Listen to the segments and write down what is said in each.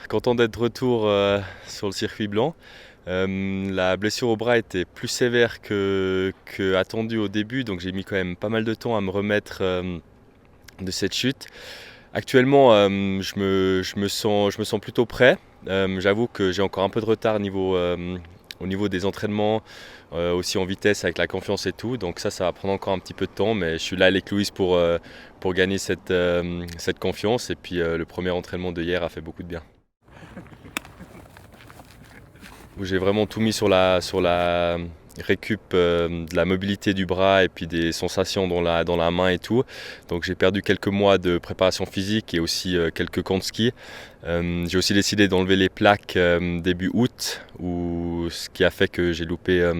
content d'être de retour sur le circuit blanc. La blessure au bras était plus sévère que attendu au début, donc j'ai mis quand même pas mal de temps à me remettre de cette chute. Actuellement, je me sens plutôt prêt. J'avoue que j'ai encore un peu de retard au niveau des entraînements, aussi en vitesse avec la confiance et tout. Donc ça va prendre encore un petit peu de temps, mais je suis là avec Louis pour gagner cette confiance. Et puis le premier entraînement de hier a fait beaucoup de bien. Où j'ai vraiment tout mis sur la récup de la mobilité du bras et puis des sensations dans la main et tout. Donc j'ai perdu quelques mois de préparation physique et aussi quelques camps de ski. J'ai aussi décidé d'enlever les plaques début août, ce qui a fait que j'ai loupé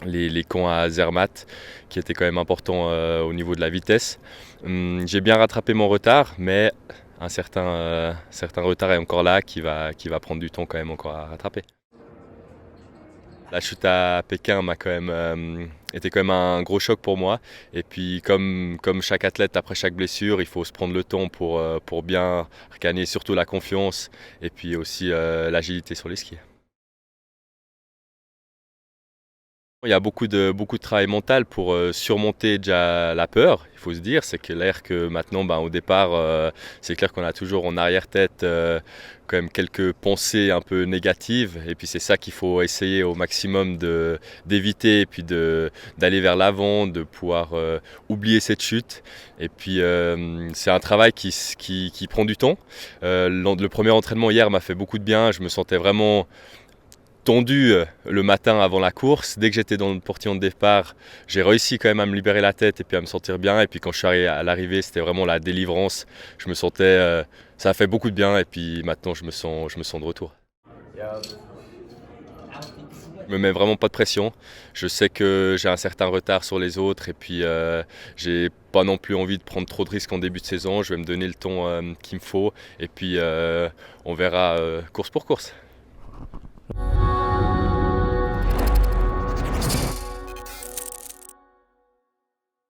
les camps à Zermatt, qui étaient quand même importants au niveau de la vitesse. J'ai bien rattrapé mon retard, mais un certain retard est encore là qui va prendre du temps quand même encore à rattraper. La chute à Pékin m'a quand même était quand même un gros choc pour moi. Et puis comme chaque athlète après chaque blessure, il faut se prendre le temps pour bien regagner surtout la confiance et puis aussi l'agilité sur les skis. Il y a beaucoup de travail mental pour surmonter déjà la peur. Il faut se dire, c'est clair que maintenant, au départ, c'est clair qu'on a toujours en arrière-tête quand même quelques pensées un peu négatives. Et puis c'est ça qu'il faut essayer au maximum d'éviter et puis d'aller vers l'avant, de pouvoir oublier cette chute. Et puis c'est un travail qui prend du temps. Le premier entraînement hier m'a fait beaucoup de bien. Je me sentais vraiment tendu le matin avant la course. Dès que j'étais dans le portillon de départ, j'ai réussi quand même à me libérer la tête et puis à me sentir bien. Et puis quand je suis arrivé à l'arrivée, c'était vraiment la délivrance. Je me sentais, ça a fait beaucoup de bien et puis maintenant je me sens de retour. Je me mets vraiment pas de pression. Je sais que j'ai un certain retard sur les autres et puis j'ai pas non plus envie de prendre trop de risques en début de saison. Je vais me donner le temps qu'il me faut et puis on verra course pour course.